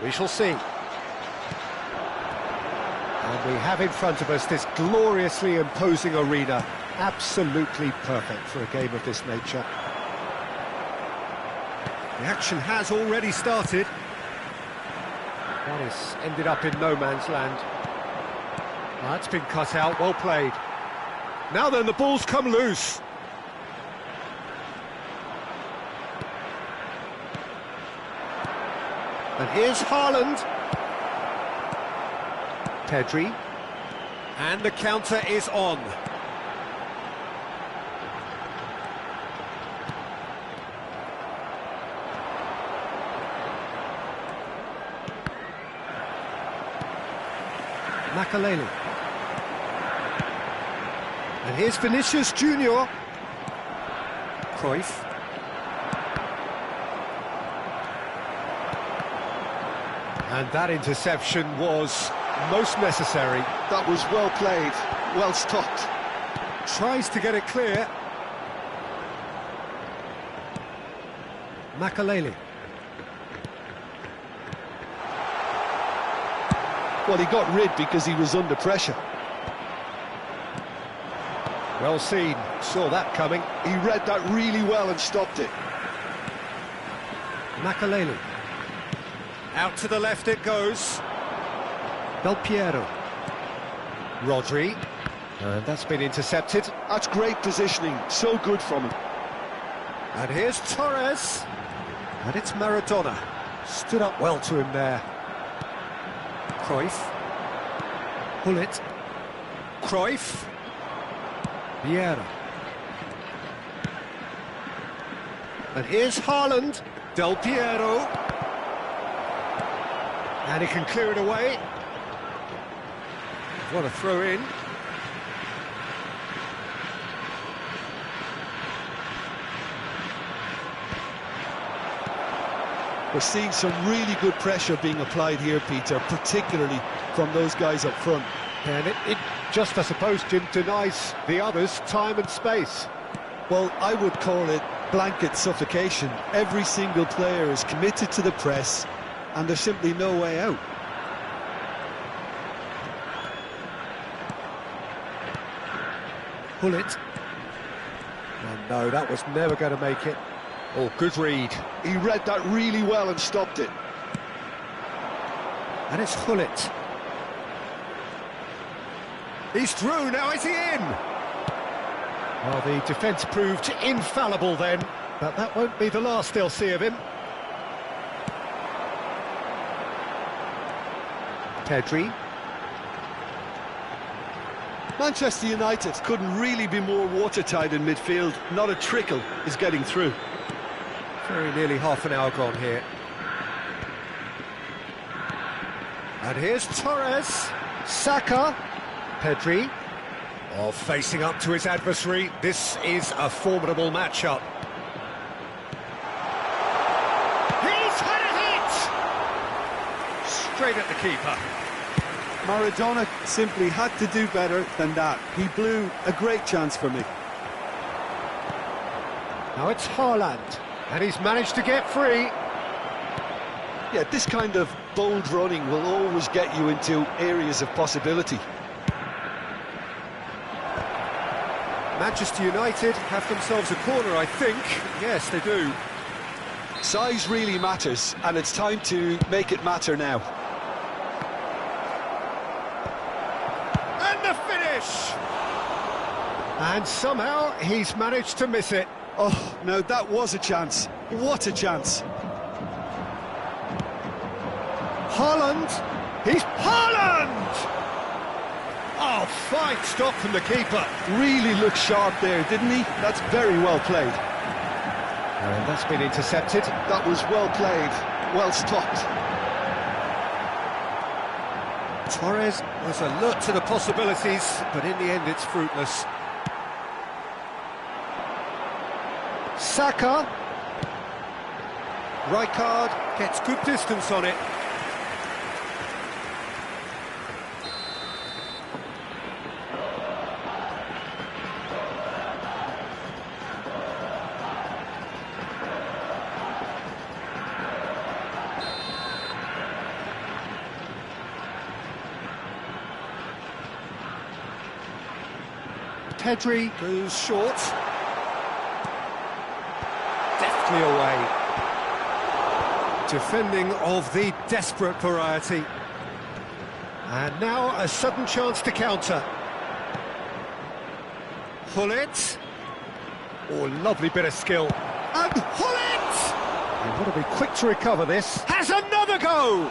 We shall see. And we have in front of us this gloriously imposing arena, absolutely perfect for a game of this nature. The action has already started. That has ended up in no man's land. That's been cut out, well played. Now then, the ball's come loose. And here's Haaland. Pedri. And the counter is on. Makaleli. And here's Vinicius Junior. Cruyff. And that interception was most necessary. That was well played, well stopped. Tries to get it clear. Makaleli. Well, he got rid because he was under pressure. Well seen, saw that coming. He read that really well and stopped it. Makaleli. Out to the left it goes. Del Piero. Rodri. And that's been intercepted. That's great positioning, so good from him. And here's Torres. And it's Maradona. Stood up well to him there. Cruyff. Bullet. Cruyff. Vieira. And here's Haaland. Del Piero. And he can clear it away. What a throw in. We're seeing some really good pressure being applied here, Peter, particularly from those guys up front. And it just, I suppose, Jim, denies the others time and space. Well, I would call it blanket suffocation. Every single player is committed to the press, and there's simply no way out. Bullet. And no, that was never going to make it. Oh, good read. He read that really well and stopped it. And it's Hullet. He's through, now is he in? Well, the defence proved infallible then, but that won't be the last they'll see of him. Pedri. Manchester United couldn't really be more watertight in midfield. Not a trickle is getting through. Very nearly half an hour gone here. And here's Torres. Saka. Pedri. Oh, facing up to his adversary. This is a formidable matchup. He's had it! Straight at the keeper. Maradona simply had to do better than that. He blew a great chance for me. Now it's Haaland. And he's managed to get free. Yeah, this kind of bold running will always get you into areas of possibility. Manchester United have themselves a corner, I think. Yes, they do. Size really matters, and it's time to make it matter now. And the finish! And somehow he's managed to miss it. Oh, no, that was a chance. What a chance. Haaland. He's Haaland! Oh, fine stop from the keeper. Really looked sharp there, didn't he? That's very well played. And that's been intercepted. That was well played, well stopped. Torres was alert to the possibilities, but in the end it's fruitless. Saka. Rijkaard Gets good distance on it. Pedri goes short. Deftly away. Defending of the desperate variety. And now a sudden chance to counter. Hullet. Oh, lovely bit of skill. And Hullet! You've got to be quick to recover this. Has another go!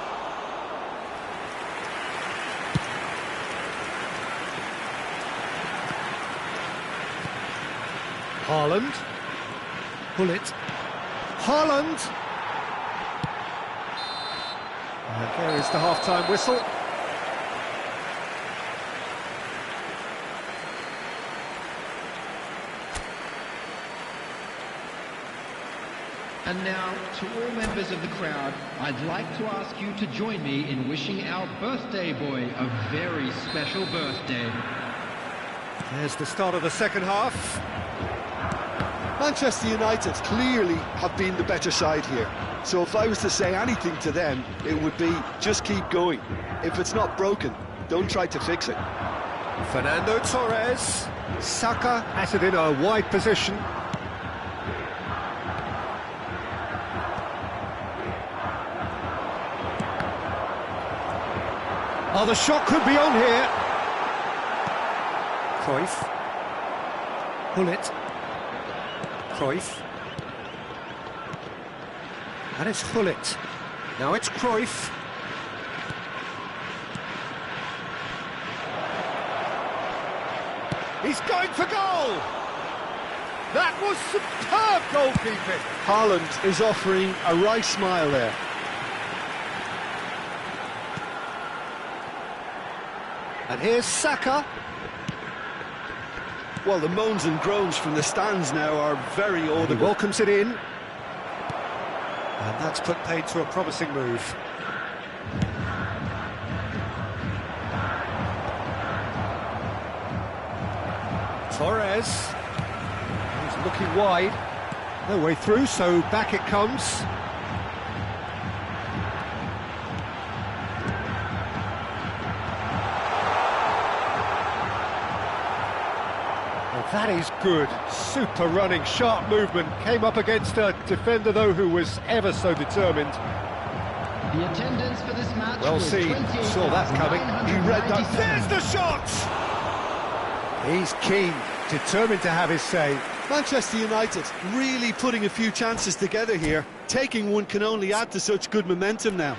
Haaland. Hullet. Haaland. And there is the half-time whistle. And now, to all members of the crowd, I'd like to ask you to join me in wishing our birthday boy a very special birthday. There's the start of the second half. Manchester United clearly have been the better side here. So if I was to say anything to them, it would be just keep going. If it's not broken, don't try to fix it. Fernando Torres. Saka has it in a wide position. Oh, the shot could be on here. Cruyff. Hullet. Cruyff. And it's Hullet. Now it's Cruyff. He's going for goal! That was superb goalkeeping! Haaland is offering a right smile there. And here's Saka. Well, the moans and groans from the stands now are very He audible. welcomes it in. And that's put paid to a promising move. Torres. He's looking wide. No way through, so back it comes. That is good. Super running, sharp movement. Came up against a defender, though, who was ever so determined. The attendance for this match Well was seen. Saw that coming. He read that. There's the shot! He's keen, determined to have his say. Manchester United really putting a few chances together here. Taking one can only add to such good momentum now.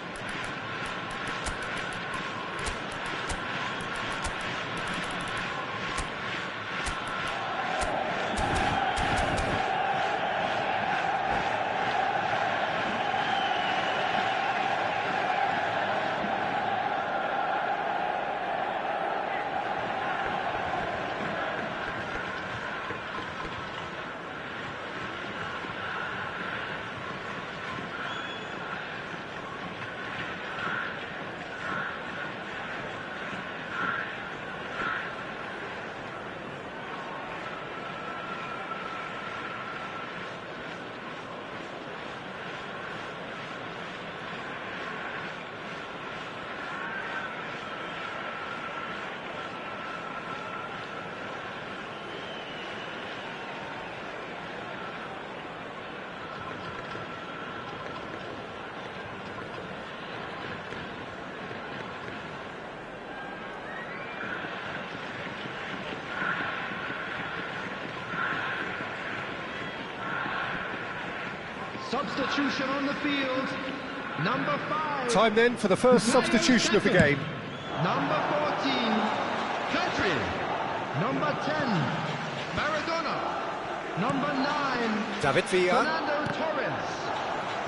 Substitution on the field, number 5. Time then for the first substitution of the game. Number 14, Pedri. Number 10, Maradona. Number 9, David Villa. Fernando Torres.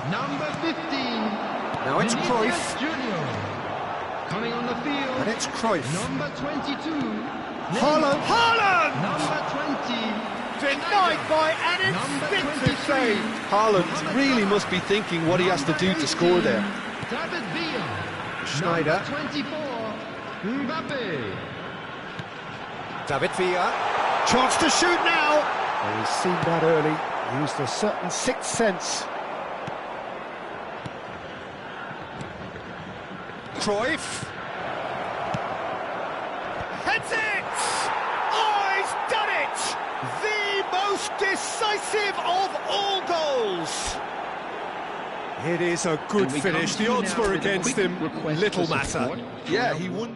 Number 15, Now it's Vinicius Cruyff. Junior. Coming on the field, And it's Cruyff. number 22, Haaland! Haaland! Number 20, Denied by an instinctive save. Haaland really must be thinking what he has to do to score there. David Villa. Schneider. Number 24, Mbappe. David Villa. Chance to shoot now. Well, he's seen that early. Used a certain sixth sense. Cruyff. Heads it! Oh, he's done it! The most decisive of all goals. It is a good finish. The odds were against him. Little matter. Yeah, he won.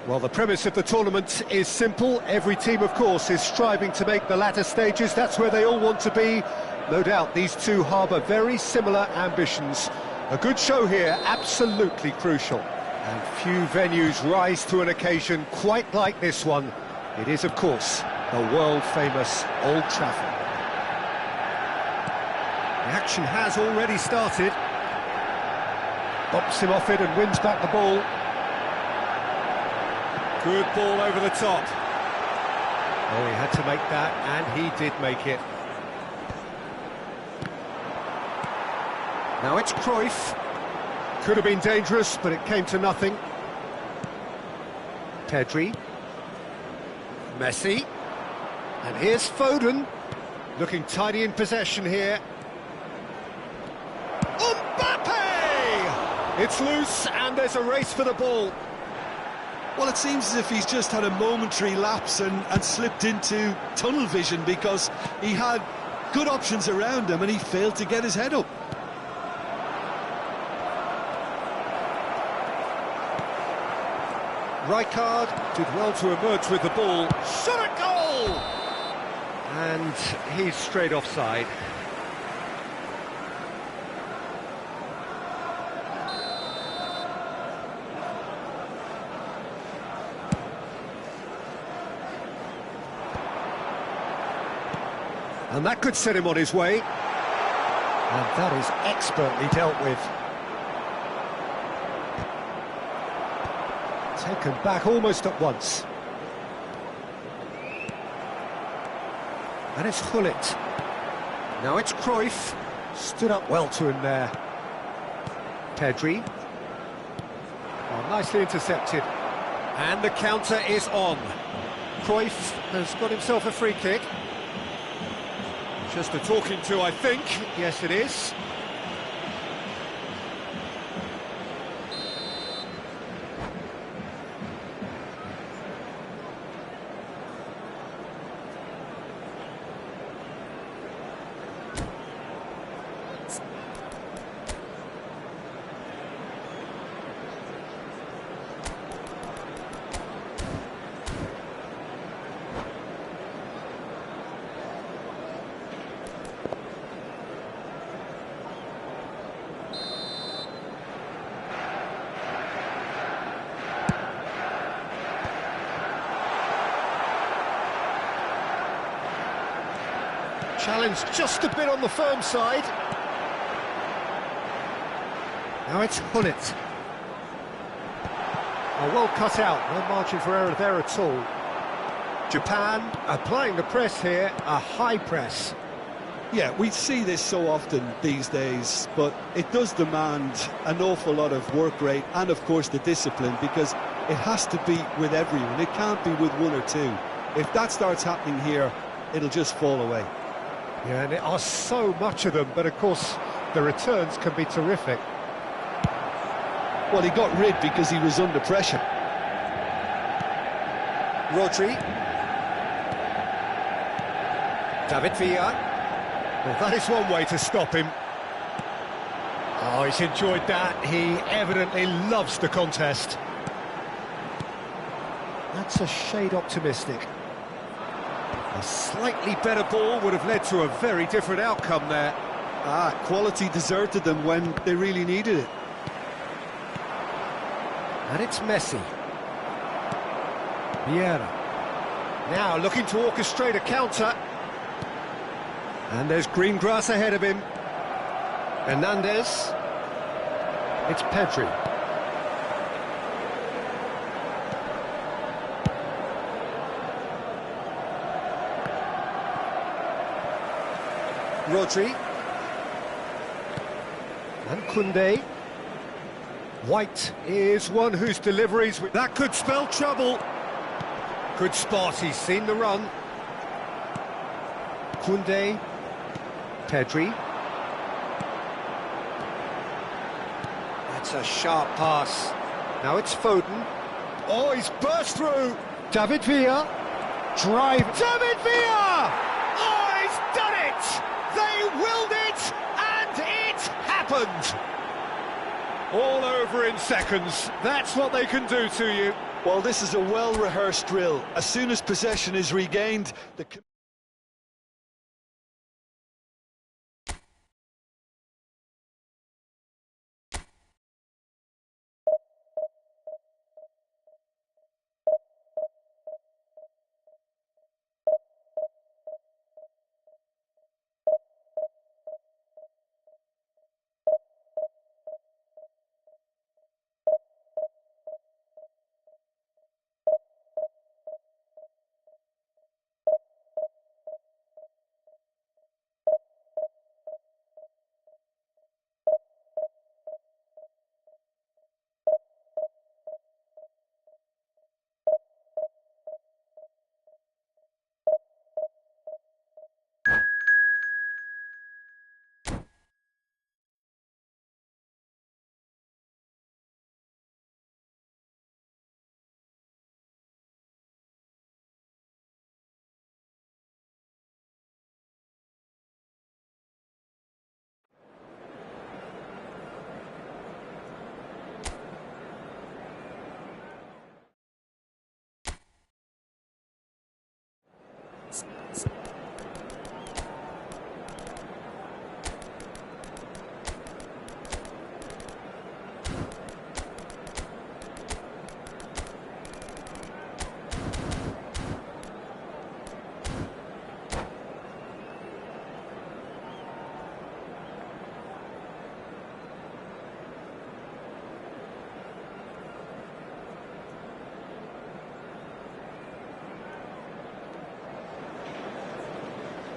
Well, the premise of the tournament is simple. Every team, of course, is striving to make the latter stages. That's where they all want to be. No doubt these two harbour very similar ambitions. A good show here, absolutely crucial. And few venues rise to an occasion quite like this one. It is, of course, the world-famous Old Trafford. The action has already started. Bumps him off it and wins back the ball. Good ball over the top. Oh, he had to make that, and he did make it. Now it's Cruyff. Could have been dangerous, but it came to nothing. Pedri. Messi. And here's Foden. Looking tidy in possession here. Mbappe! It's loose, and there's a race for the ball. Well, it seems as if he's just had a momentary lapse and slipped into tunnel vision, because he had good options around him and he failed to get his head up. Rijkaard did well to emerge with the ball. Shot at goal! And he's straight offside. And that could set him on his way. And that is expertly dealt with. Taken back almost at once. And it's Gullit. Now it's Cruyff. Stood up well to him there. Pedri. Oh, nicely intercepted. And the counter is on. Cruyff has got himself a free kick. Just a talking to, I think. Yes, it is. Challenge just a bit on the firm side. Now it's Hullet. Oh, well cut out, no margin for error there at all. Japan applying the press here, a high press. Yeah, we see this so often these days, but it does demand an awful lot of work rate and, of course, the discipline, because it has to be with everyone. It can't be with one or two. If that starts happening here, it'll just fall away. Yeah, and there are so much of them, but of course the returns can be terrific. Well, he got rid because he was under pressure. Rodri. David Villa. Well, that is one way to stop him. Oh, he's enjoyed that. He evidently loves the contest. That's a shade optimistic. A slightly better ball would have led to a very different outcome there. Quality deserted them when they really needed it. And it's Messi. Vieira. Now looking to orchestrate a counter. And there's green grass ahead of him. Hernandez. It's Pedri. Rodri. And Koundé. White is one whose deliveries... That could spell trouble. Good spot, he's seen the run. Koundé. Pedri. That's a sharp pass. Now it's Foden. Oh, he's burst through. David Villa. Drive. David Villa! Oh, he's done it! They willed it, and it happened! All over in seconds. That's what they can do to you. Well, this is a well-rehearsed drill. As soon as possession is regained, the...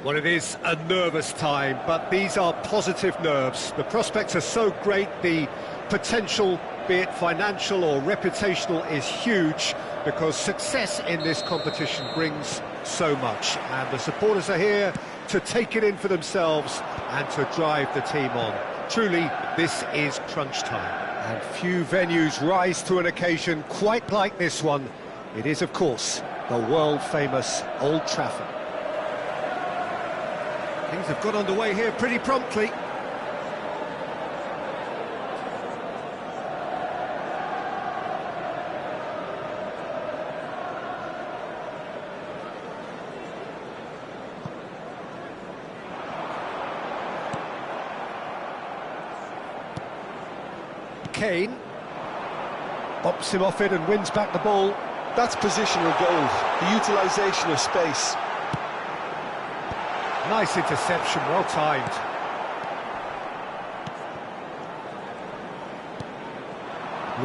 Well, it is a nervous time, but these are positive nerves. The prospects are so great, the potential, be it financial or reputational, is huge because success in this competition brings so much, and the supporters are here to take it in for themselves and to drive the team on. Truly, this is crunch time. And few venues rise to an occasion quite like this one. It is, of course, the world-famous Old Trafford. Things have got underway here pretty promptly. Kane bops him off it and wins back the ball. That's positional goal, the utilisation of space. Nice interception, well timed.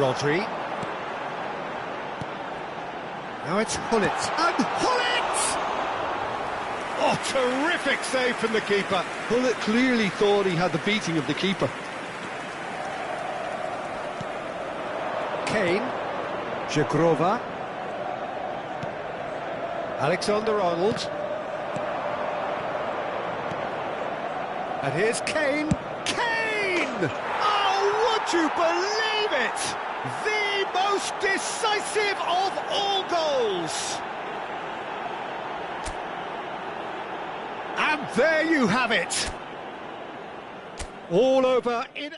Rodri. Now it's Hullet. And Hullet! Oh, terrific save from the keeper. Hullet clearly thought he had the beating of the keeper. Kane, Jagrova, Alexander-Arnold, and here's Kane. Kane! Oh, would you believe it? The most decisive of all goals. And there you have it. All over in...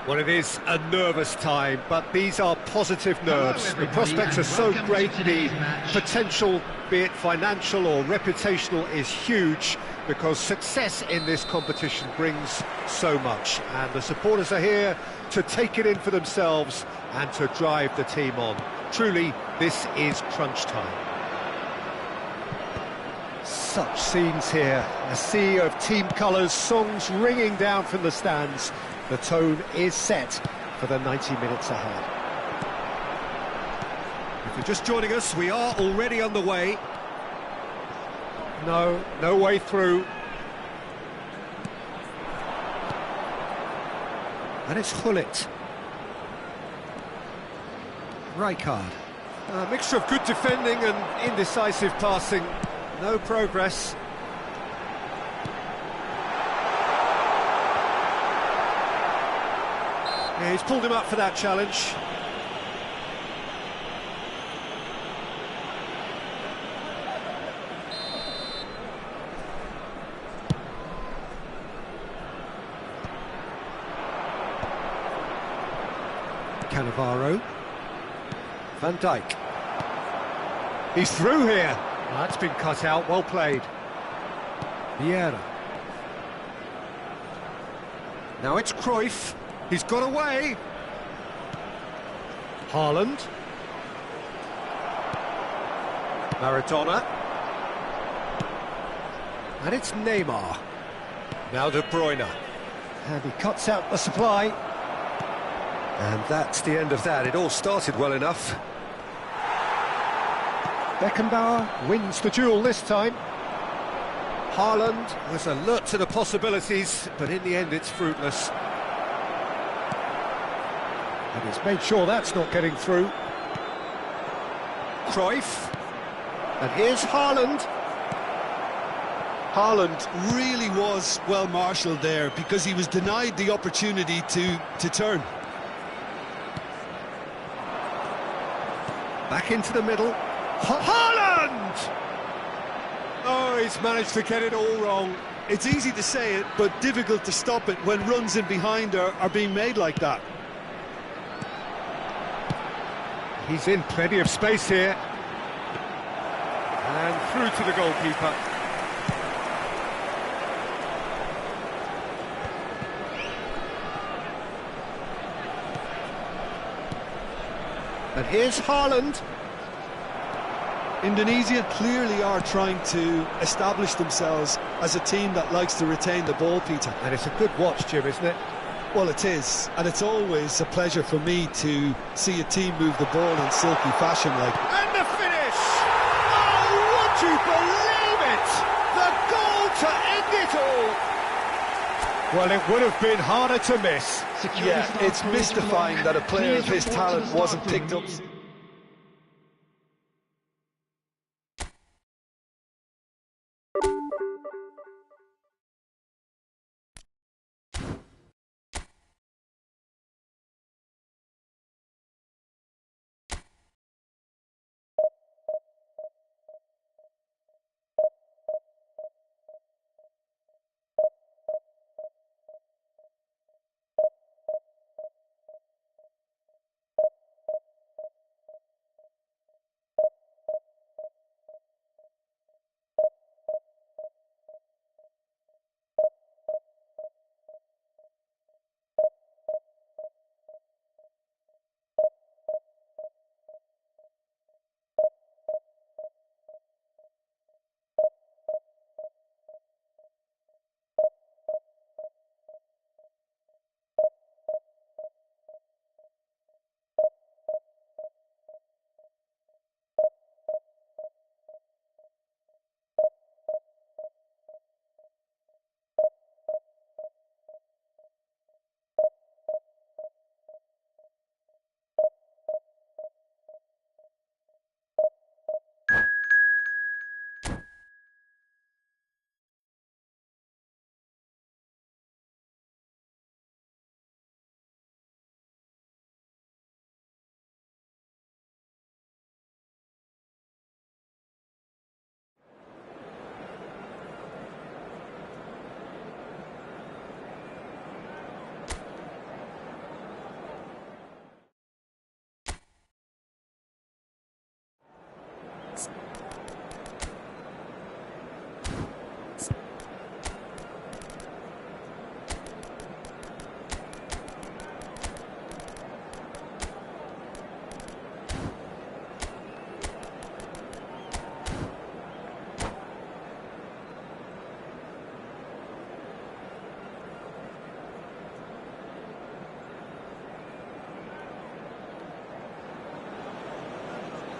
Well, it is a nervous time, but these are positive nerves. The prospects are so great, the potential, be it financial or reputational, is huge because success in this competition brings so much. And the supporters are here to take it in for themselves and to drive the team on. Truly, this is crunch time. Such scenes here, a sea of team colours, songs ringing down from the stands. The tone is set for the 90 minutes ahead. If you're just joining us, we are already on the way. No way through. And it's Hullet. Rijkaard. A mixture of good defending and indecisive passing. No progress. Yeah, he's pulled him up for that challenge. Cannavaro. Van Dijk. He's through here. That's been cut out, well played. Vieira. Now it's Cruyff. He's got away. Haaland. Maradona. And it's Neymar. Now De Bruyne. And he cuts out the supply. And that's the end of that. It all started well enough. Beckenbauer wins the duel this time. Haaland was alert to the possibilities, but in the end it's fruitless. And he's made sure that's not getting through. Cruyff. And here's Haaland. Haaland really was well marshalled there because he was denied the opportunity to turn. Back into the middle. Haaland! Oh, he's managed to get it all wrong. It's easy to say it, but difficult to stop it when runs in behind are being made like that. He's in plenty of space here. And through to the goalkeeper. And here's Haaland. Indonesia clearly are trying to establish themselves as a team that likes to retain the ball, Peter. And it's a good watch, Jim, isn't it? Well, it is, and it's always a pleasure for me to see a team move the ball in silky fashion like. And the finish! Oh, would you believe it? The goal to end it all! Well, it would have been harder to miss. Yeah, it's mystifying that a player of his talent wasn't picked up.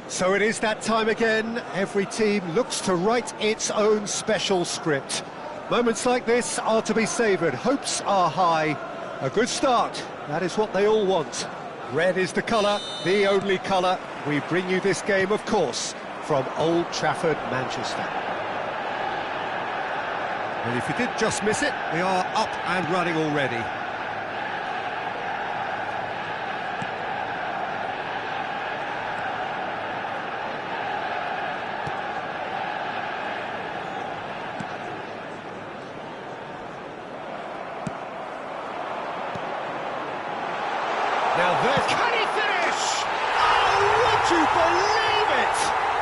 So it is that time again. Every team looks to write its own special script. Moments like this are to be savoured. Hopes are high. A good start. That is what they all want. Red is the colour, the only colour. We bring you this game, of course, from Old Trafford, Manchester. And if you did just miss it, we are up and running already. Now there, can he finish? Oh, would you believe it?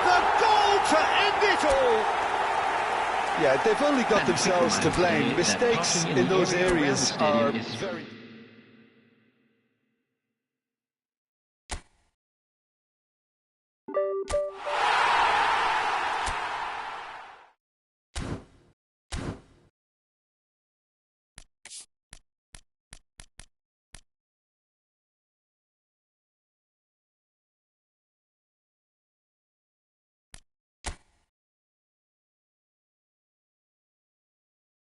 The goal to end it all. Yeah, they've only got themselves to blame. Mistakes in those areas are very...